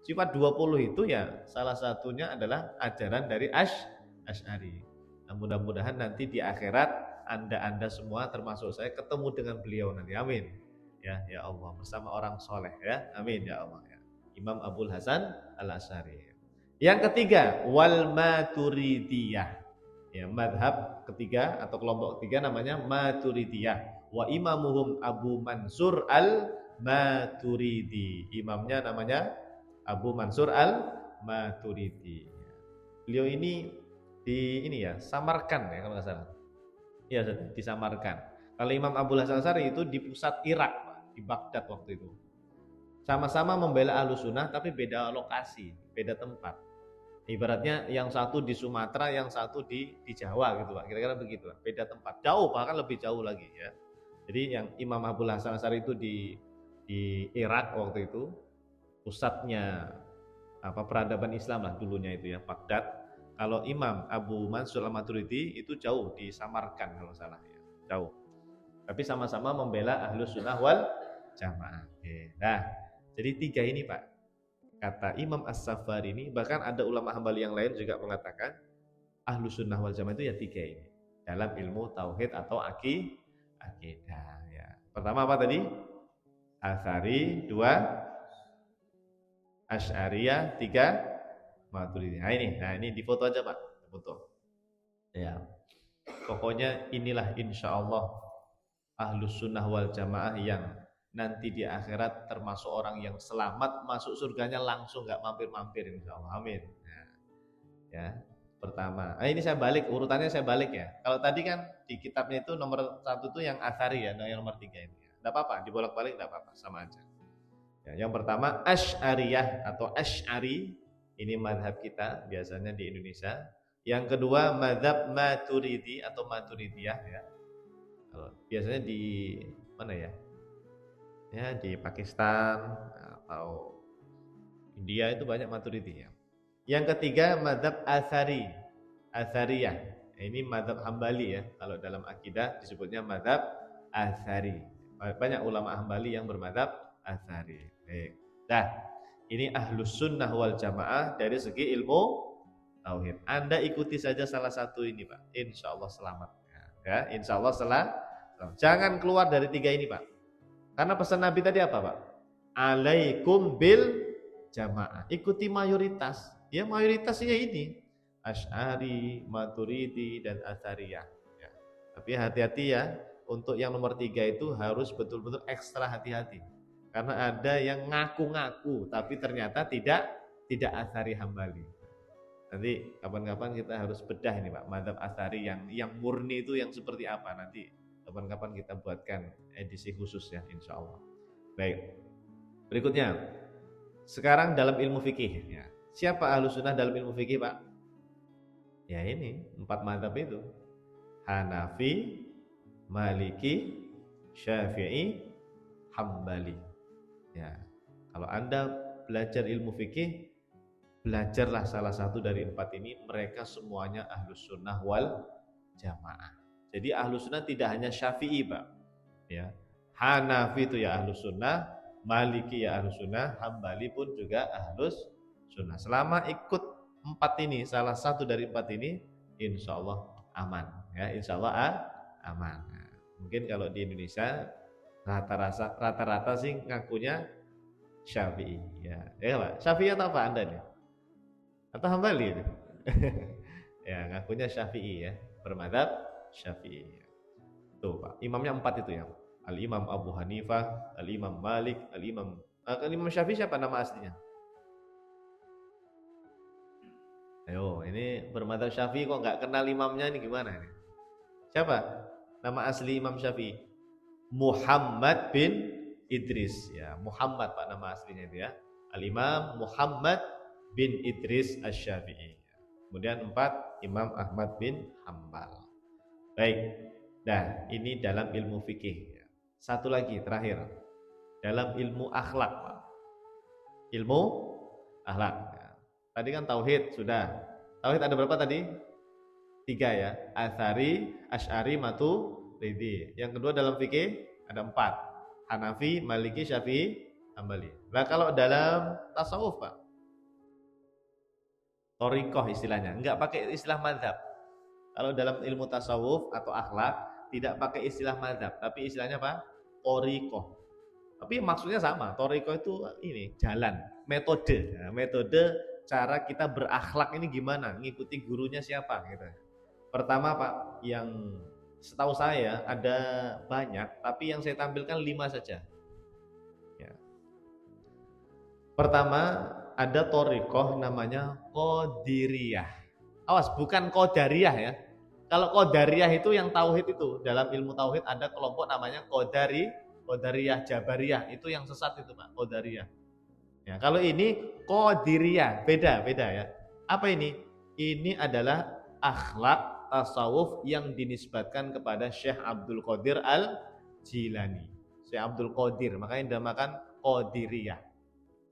Sifat 20 itu ya salah satunya adalah ajaran dari Asy'ari. Nah, mudah-mudahan nanti di akhirat Anda semua termasuk saya ketemu dengan beliau nanti. Amin. Ya Allah bersama orang soleh ya. Amin ya Allah ya. Imam Abul Hasan Al Asy'ari. Yang ketiga, wal Maturidiyah. Ya, madhab ketiga atau kelompok ketiga namanya Maturidiyah. Wa imamuhum Abu Mansur Al-Maturidi. Imamnya namanya Abu Mansur Al-Maturidi. Beliau ini Samarkand ya kalau nggak salah. Ya, disamarkan. Kalau Imam Abul Hasan Asy'ari itu di pusat Irak, di Baghdad waktu itu. Sama-sama membela Ahlus Sunnah tapi beda lokasi, beda tempat. Ibaratnya yang satu di Sumatera, yang satu di Jawa gitu Pak. Kira-kira begitu Pak. Beda tempat. Jauh, bahkan lebih jauh lagi ya. Jadi yang Imam Abul Hasan Asy'ari itu di di Irak waktu itu, pusatnya peradaban Islam lah dulunya itu ya, Baghdad. Kalau Imam Abu Mansur al-Maturidi itu jauh di Samarkand kalau salah ya, jauh. Tapi sama-sama membela Ahlus Sunnah wal Jamaah. Nah, jadi 3 ini Pak. Kata Imam As-Safari ini, bahkan ada ulama Hambali yang lain juga mengatakan Ahlus Sunnah wal Jamaah itu ya 3 ini dalam ilmu tauhid atau akidah ya. Pertama apa tadi? Atsari, 2 Asy'ariyah, 3 Maturidiyah. Nah ini di foto aja Pak, foto. Ya. Pokoknya inilah insya Allah Ahlus Sunnah wal Jamaah yang nanti di akhirat termasuk orang yang selamat masuk surganya langsung, nggak mampir-mampir insya Allah. Amin. Ya. Pertama, ini saya balik urutannya, saya balik ya. Kalau tadi kan di kitabnya itu nomor 1 itu yang Atsari ya, yang nomor 3 ini. Enggak apa-apa, dibolak-balik enggak apa-apa, sama aja. Ya, yang pertama Asy'ariyah atau Asy'ari, ini mazhab kita biasanya di Indonesia. Yang kedua mazhab Maturidi atau Maturidiyah ya. Biasanya di mana ya? Ya di Pakistan atau India itu banyak Maturidi ya. Yang ketiga mazhab Atsariyah. Ini mazhab Hambali ya. Kalau dalam akidah disebutnya mazhab Atsari. Banyak ulama Hambali yang bermadzhab Atsari. Nah, ini Ahlus Sunnah wal Jamaah dari segi ilmu tauhid. Anda ikuti saja salah satu ini Pak, insya Allah selamat. Ya, insya Allah selamat. Jangan keluar dari 3 ini Pak. Karena pesan Nabi tadi apa Pak? Alaikum bil jamaah. Ikuti mayoritas. Ya mayoritasnya ini Asy'ari, Maturidi dan Atsariyah. Ya. Tapi hati-hati ya, untuk yang nomor 3 itu harus betul-betul ekstra hati-hati. Karena ada yang ngaku-ngaku tapi ternyata tidak Atsari Hambali. Nanti kapan-kapan kita harus bedah ini Pak, mazhab Atsari yang murni itu yang seperti apa, nanti kapan-kapan kita buatkan edisi khusus ya insya Allah. Baik, berikutnya sekarang dalam ilmu fikih ya. Siapa Ahlus Sunnah dalam ilmu fikih Pak? Ya ini 4 mazhab itu, Hanafi, Maliki, Syafi'i, Hambali. Ya, kalau Anda belajar ilmu fikih, belajarlah salah satu dari 4 ini. Mereka semuanya Ahlus Sunnah wal Jamaah. Jadi Ahlus Sunnah tidak hanya Syafi'i Pak. Ya, Hanafi itu ya Ahlus Sunnah, Maliki ya Ahlus Sunnah, Hambali pun juga Ahlus Sunnah. Selama ikut 4 ini, salah satu dari 4 ini, insya Allah aman. Ya, insya Allah aman. Nah, mungkin kalau di Indonesia rata-rata sih ngakunya Syafi'i. Ya, Pak. Syafi'i atau apa Anda nih? Atau Hambali? Ya, ngakunya Syafi'i ya, bermadzhab Syafi'i. Tuh Pak, imamnya 4 itu ya. Al-Imam Abu Hanifah, Al-Imam Malik, Al-Imam Syafi'i siapa nama aslinya? Ayo, ini bermadzhab Syafi'i kok nggak kenal imamnya, ini gimana ini? Siapa nama asli Imam Syafi'i? Muhammad bin Idris ya, Muhammad Pak nama aslinya itu ya. Al-Imam Muhammad bin Idris Asy-Syafi'i. Kemudian 4 Imam Ahmad bin Hambal. Baik. Nah, ini dalam ilmu fikih. Satu lagi terakhir, dalam ilmu akhlak Pak. Ilmu akhlak. Tadi kan tauhid sudah. Tauhid ada berapa tadi? 3 ya. Atsari, Asy'ari, Maturidi. Yang kedua dalam fikih ada 4. Hanafi, Maliki, Syafi'i, Hambali. Nah kalau dalam tasawuf Pak, thariqah istilahnya, enggak pakai istilah mazhab. Kalau dalam ilmu tasawuf atau akhlak tidak pakai istilah mazhab, tapi istilahnya apa? Thariqah. Tapi maksudnya sama. Thariqah itu ini jalan, metode. Nah, metode cara kita berakhlak ini gimana? Ngikuti gurunya siapa gitu. Pertama Pak, yang setahu saya ada banyak, tapi yang saya tampilkan 5 saja. Ya. Pertama ada thariqah namanya Qadiriyah. Awas, bukan Qadariyah ya. Kalau Qadariyah itu yang tauhid itu, dalam ilmu tauhid ada kelompok namanya Qadariyah, Jabariyah, itu yang sesat itu Pak, Qadariyah. Ya, kalau ini Qadiriyah, beda ya. Apa ini? Ini adalah akhlak tasawuf yang dinisbatkan kepada Syekh Abdul Qadir Al-Jilani. Syekh Abdul Qadir, makanya dinamakan Qadiriyah.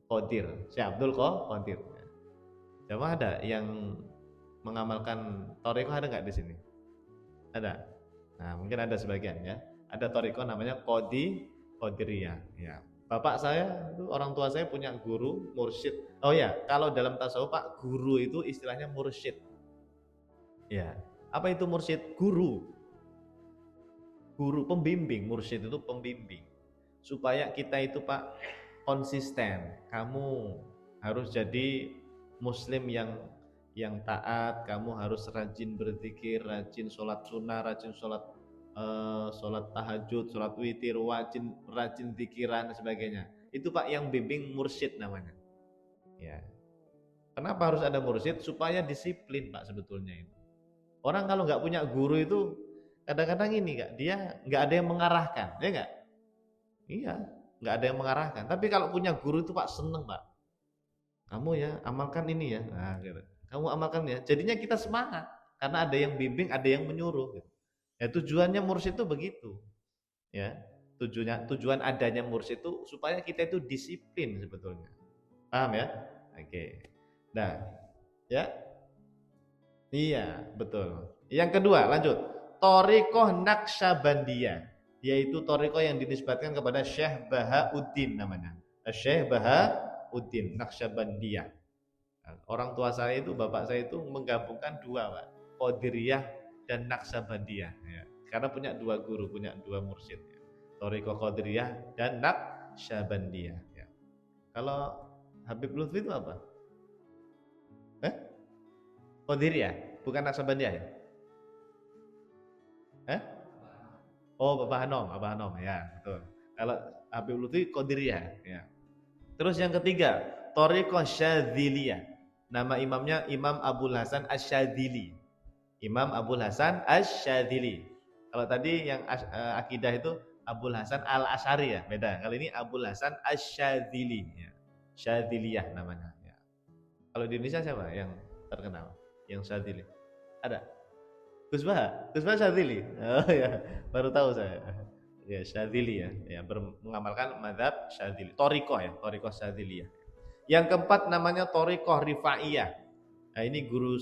Qadir, Syekh Abdul Qadir. Coba ada yang mengamalkan toriko ada nggak di sini? Ada. Nah, mungkin ada sebagian ya. Ada toriko namanya Qadiriyah. Ya. Bapak saya itu orang tua saya punya guru mursyid. Oh ya, kalau dalam tasawuf Pak, guru itu istilahnya mursyid. Ya. Apa itu mursyid? Guru. Guru pembimbing, mursyid itu pembimbing. Supaya kita itu Pak konsisten. Kamu harus jadi muslim yang taat, kamu harus rajin berzikir, rajin sholat sunnah, rajin sholat tahajud, sholat witir, rajin zikiran dan sebagainya. Itu Pak yang bimbing mursyid namanya. Ya. Kenapa harus ada mursyid? Supaya disiplin Pak sebetulnya itu. Orang kalau nggak punya guru itu kadang-kadang ini Kak, dia nggak ada yang mengarahkan, ya nggak? Iya, nggak ada yang mengarahkan. Tapi kalau punya guru itu Pak seneng Pak. Kamu ya amalkan ini ya, nah, gitu. Kamu amalkan ya. Jadinya kita semangat karena ada yang bimbing, ada yang menyuruh. Gitu. Ya tujuannya mursyid itu begitu. Ya, tujuan adanya mursyid itu supaya kita itu disiplin sebetulnya. Paham ya? Oke. Nah, ya. Iya, betul. Yang kedua, lanjut. Thariqah Naqsyabandiyah, yaitu thariqah yang dinisbatkan kepada Syekh Bahauddin namanya. Syekh Bahauddin Naqsyabandiyah. Orang tua saya itu, bapak saya itu menggabungkan dua Pak, Qadiriyah dan Naqsyabandiyah ya. Karena punya dua guru, punya dua mursyid ya. Thariqah Qadiriyah dan Naqsyabandiyah ya. Kalau Habib Lutfi itu apa? Qadiriyah, bukan Naqsyabandiyah ya? Oh, Bapak Hanom ya, betul. Kalau Habib Lutfi Qadiriyah ya. Terus yang ketiga, Thariqah Syadziliyah. Nama imamnya Imam Abul Hasan Asyadzili. Imam Abul Hasan Asyadzili. Kalau tadi yang akidah itu Abul Hasan Al-Asy'ari ya, beda. Kali ini Abul Hasan Asyadzili ya. Syadziliyah namanya ya. Kalau di Indonesia siapa yang terkenal? Yang Syadzili? Ada? Gus Baha Syadzili. Oh ya, baru tahu saya. Ya, Syadzili ya, mengamalkan mazhab Syadzili. Thariqah Syadziliyah. Yang keempat namanya Thariqah Rifaiyah. Nah, ini guru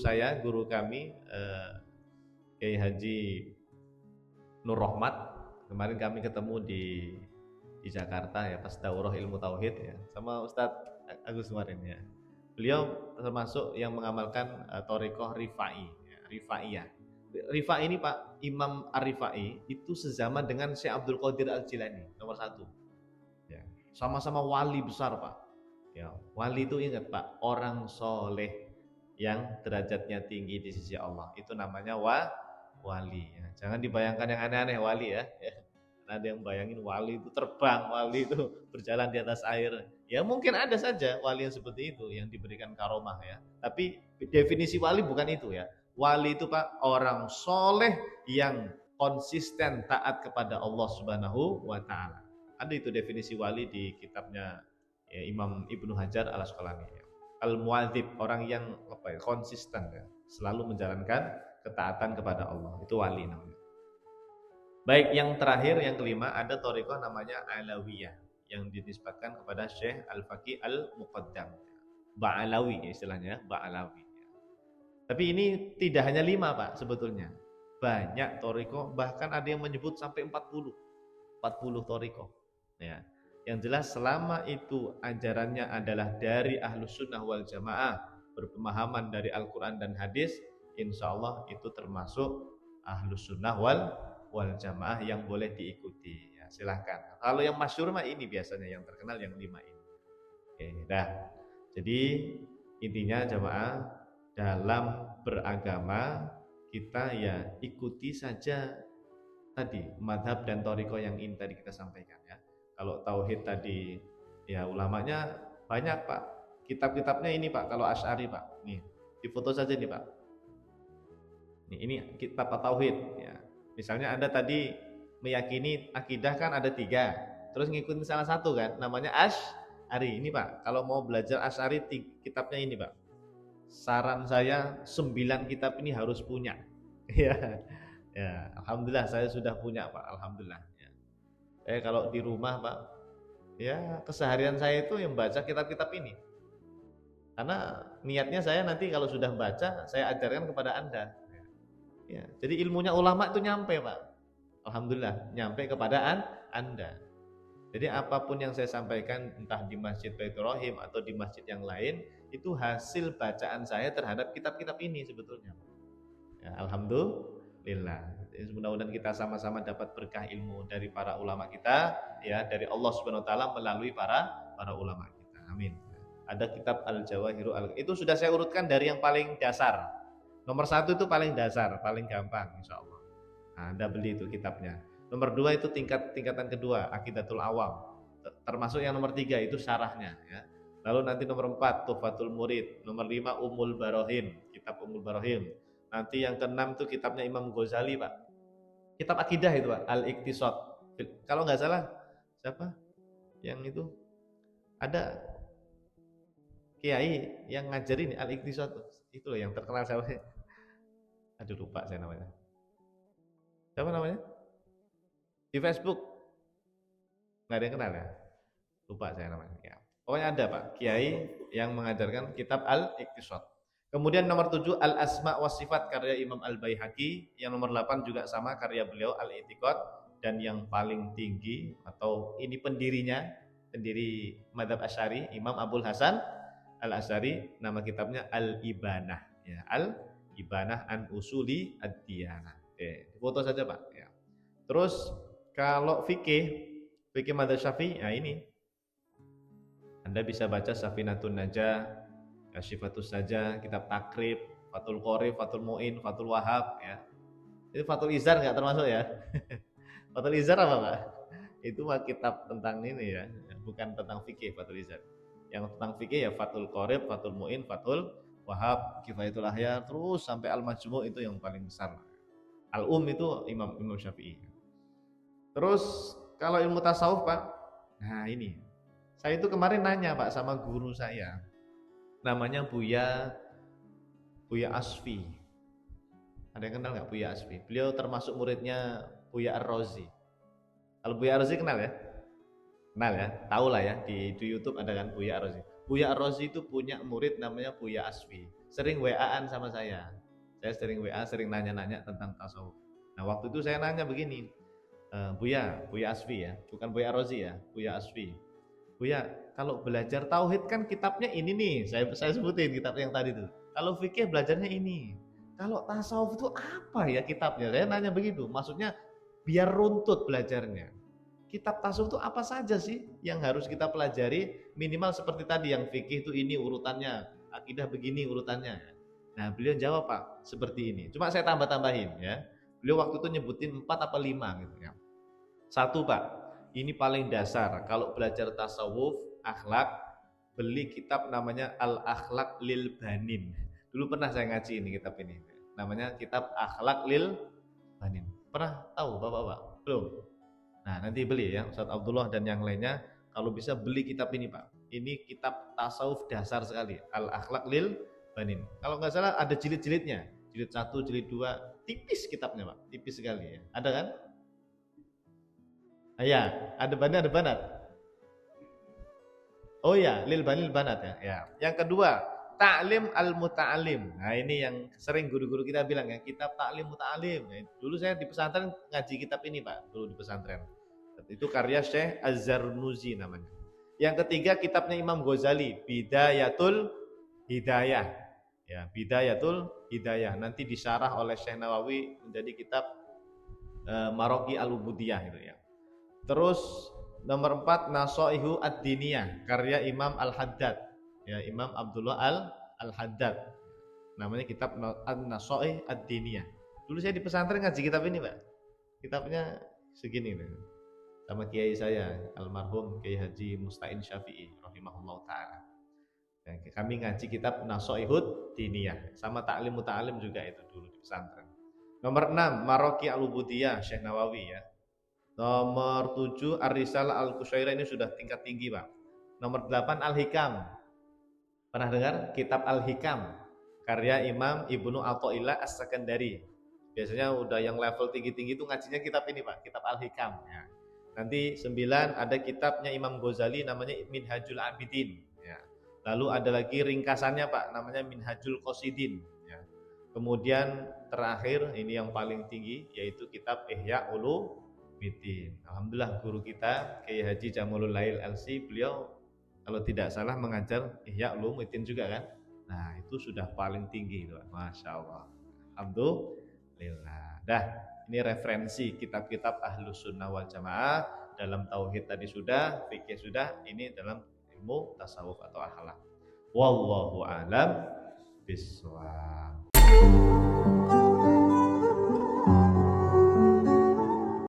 kami Kiai Haji Nur Rahmat. Kemarin kami ketemu di Jakarta ya pas daurah ilmu tauhid ya sama Ustadz Agus kemarin ya. Beliau termasuk yang mengamalkan Thariqah Rifaiyah. Rifai ini Pak, Imam Ar-Rifai itu sezaman dengan Syekh Abdul Qadir Al-Jilani, nomor 1. Ya, sama-sama wali besar Pak. Ya, wali itu ingat Pak, orang soleh yang derajatnya tinggi di sisi Allah. Itu namanya wali. Ya. Jangan dibayangkan yang aneh-aneh wali ya. Ada yang bayangin wali itu terbang, wali itu berjalan di atas air. Ya mungkin ada saja wali yang seperti itu yang diberikan karomah ya. Tapi definisi wali bukan itu ya. Wali itu Pak orang soleh yang konsisten taat kepada Allah Subhanahu wa Ta'ala. Ada itu definisi wali di kitabnya ya, Imam Ibnu Hajar Al-Asqalani. Ya. Al-Mu'adzib, orang yang konsisten ya, selalu menjalankan ketaatan kepada Allah. Itu wali namanya. Baik, yang terakhir yang kelima ada thariqah namanya Alawiyah yang dinisbatkan kepada Syekh Al-Faqih Al-Muqaddam. Ba'alawi istilahnya, Ba'alawi. Tapi ini tidak hanya 5 Pak sebetulnya. Banyak thariqah, bahkan ada yang menyebut sampai 40 thariqah. Ya. Yang jelas selama itu ajarannya adalah dari Ahlus Sunnah wal Jamaah, berpemahaman dari Al-Quran dan Hadis, insya Allah itu termasuk Ahlus Sunnah wal Jamaah yang boleh diikuti. Ya, silahkan. Kalau yang masyhur mah ini biasanya yang terkenal yang 5 ini. Oke, dah. Jadi intinya jamaah dalam beragama kita ya ikuti saja tadi madhab dan thariqah yang ini tadi kita sampaikan ya. Kalau tauhid tadi ya ulamanya banyak Pak. Kitab-kitabnya ini Pak, kalau Asy'ari Pak. Nih, difoto saja nih Pak. Nih, ini kitab tauhid ya. Misalnya Anda tadi meyakini akidah kan ada 3. Terus ngikutin salah satu kan namanya Asy'ari. Ini Pak, kalau mau belajar Asy'ari kitabnya ini Pak. Saran saya 9 kitab ini harus punya. Ya. Ya, alhamdulillah saya sudah punya Pak, alhamdulillah ya. Kalau di rumah Pak, ya keseharian saya itu yang baca kitab-kitab ini. Karena niatnya saya nanti kalau sudah baca, saya ajarkan kepada Anda. Ya, jadi ilmunya ulama itu nyampe Pak. Alhamdulillah, nyampe kepada Anda. Jadi apapun yang saya sampaikan, entah di Masjid Baitur Rahim atau di masjid yang lain, itu hasil bacaan saya terhadap kitab-kitab ini sebetulnya. Ya, alhamdulillah. Jadi mudah-mudahan kita sama-sama dapat berkah ilmu dari para ulama kita, ya, dari Allah Subhanahu wa taala melalui para ulama kita. Amin. Ada kitab Al-Jawahirul itu sudah saya urutkan dari yang paling dasar. Nomor 1 itu paling dasar, paling gampang insya Allah. Nah, Anda beli itu kitabnya. Nomor 2 itu tingkatan kedua, Aqidatul Awam. Termasuk yang nomor 3 itu syarahnya, ya. Lalu nanti nomor 4 Tuhfatul Murid, nomor 5 Ummul Barohin, kitab Ummul Barohin. Nanti yang ke-6 itu kitabnya Imam Ghazali, Pak. Kitab akidah itu, Pak, Al-Iqtisad. Kalau nggak salah siapa? Yang itu ada kiai yang ngajarin Al-Iqtisad. Itu loh yang terkenal siapa sih? Aduh lupa saya namanya. Siapa namanya? Di Facebook. Nggak ada yang kenal ya? Lupa saya namanya. Ya. Pokoknya ada Pak, kiai yang mengajarkan kitab Al-Iqtisad. Kemudian nomor 7 Al-Asma wa Sifat karya Imam Al-Baihaqi, yang nomor 8 juga sama karya beliau Al-I'tiqad, dan yang paling tinggi atau ini pendiri Madzhab Asy'ari Imam Abul Hasan Al-Asy'ari, nama kitabnya Al-Ibanah, ya, Al-Ibanah an Usuli Ad-Diyanah. Foto saja Pak, ya. Terus kalau fikih madzhab Syafi'i, nah ini Anda bisa baca Safinatun Najah, Kasyifatus Sajah, kitab Takrib, Fathul Qorib, Fathul Mu'in, Fathul Wahab, ya. Itu Fathul Izar nggak termasuk ya? Fathul Izar apa Pak? Itu mah kitab tentang ini ya, bukan tentang fikih Fathul Izar. Yang tentang fikih ya Fathul Qorib, Fathul Mu'in, Fathul Wahab, Kifayatul Ahya, terus sampai Al-Majmu' itu yang paling besar. Al-Um itu Imam Syafi'i. Terus kalau ilmu tasawuf Pak, nah ini saya itu kemarin nanya Pak sama guru saya, namanya Buya Asfi. Ada yang kenal nggak Buya Asfi? Beliau termasuk muridnya Buya Ar-Razi. Kalau Buya Ar-Razi kenal ya? Kenal ya? Tahu lah ya, di YouTube ada kan Buya Ar-Razi. Buya Ar-Razi itu punya murid namanya Buya Asfi. Sering WA-an sama saya. Saya sering WA, sering nanya-nanya tentang tasawuf. Nah waktu itu saya nanya begini, Buya Asfi ya, bukan Buya Ar-Razi ya, Buya Asfi. Buya, kalau belajar tauhid kan kitabnya ini nih, saya sebutin kitab yang tadi tuh. Kalau fikih belajarnya ini. Kalau tasawuf itu apa ya kitabnya? Saya nanya begitu. Maksudnya biar runtut belajarnya. Kitab tasawuf itu apa saja sih yang harus kita pelajari? Minimal seperti tadi yang fikih itu ini urutannya, akidah begini urutannya. Nah, beliau jawab Pak seperti ini. Cuma saya tambah-tambahin ya. Beliau waktu itu nyebutin 4 apa 5 gitu ya. 1 Pak, ini paling dasar. Kalau belajar tasawuf, akhlak, beli kitab namanya Al-Akhlaq Lil Banin. Dulu pernah saya ngaji ini kitab ini. Namanya kitab Akhlaq Lil Banin. Pernah tahu Bapak-bapak? Belum? Nah, nanti beli ya, Ustaz Abdullah dan yang lainnya. Kalau bisa beli kitab ini Pak. Ini kitab tasawuf dasar sekali. Al-Akhlaq Lil Banin. Kalau nggak salah ada jilid-jilidnya. Jilid 1, jilid 2. Tipis kitabnya Pak. Tipis sekali ya. Ada kan? Ya, ada banat. Oh ya, lil banat ya. Ya. Yang kedua, Ta'lim al-Muta'alim. Nah, ini yang sering guru-guru kita bilang ya, kitab Ta'lim Muta'alim. Ya, dulu saya di pesantren ngaji kitab ini, Pak. Dulu di pesantren. Itu karya Syekh Az-Zarnuzi namanya. Yang ketiga, kitabnya Imam Ghazali, Bidayatul Hidayah. Ya, Bidayatul Hidayah. Nanti disyarah oleh Syekh Nawawi menjadi kitab Maraqi Al-Ubudiyah itu ya. Terus nomor 4 Nashaihu Ad-Diniyah karya Imam Al-Haddad, ya, Imam Abdullah Al-Haddad. Namanya kitab An-Nashaih Ad-Diniyah. Dulu saya di pesantren ngaji kitab ini, Pak. Kitabnya segini nih. Sama kiai saya, almarhum Kiai Haji Musta'in Syafi'i rahimahullah taala. Ya, kami ngaji kitab Nashaihud Diniyah, sama Ta'lim Muta'alim juga itu dulu di pesantren. Nomor 6 Maraqi Al-Ubudiyah Syekh Nawawi ya. Nomor 7 Ar-Risalah Al-Qusyairah, ini sudah tingkat tinggi Pak. Nomor 8 Al-Hikam. Pernah dengar kitab Al-Hikam karya Imam Ibnu Athaillah As-Sakandari. Biasanya udah yang level tinggi-tinggi itu ngajinya kitab ini Pak, kitab Al-Hikam ya. Nanti 9 ada kitabnya Imam Ghazali namanya Minhajul Abidin. Ya. Lalu ada lagi ringkasannya Pak, namanya Minhajul Qasidin. Ya. Kemudian terakhir ini yang paling tinggi yaitu kitab Ihya Ulumuddin. Alhamdulillah guru kita Kiai Haji Jamulul Lail LC, beliau kalau tidak salah mengajar Ihya Ulumuddin juga kan. Nah itu sudah paling tinggi, Masya Allah. Alhamdulillah. Dah, ini referensi kitab-kitab Ahlus Sunnah wal Jamaah. Dalam tauhid tadi sudah, fikih sudah, ini dalam ilmu tasawuf atau akhlak. Wallahu a'lam bishawab.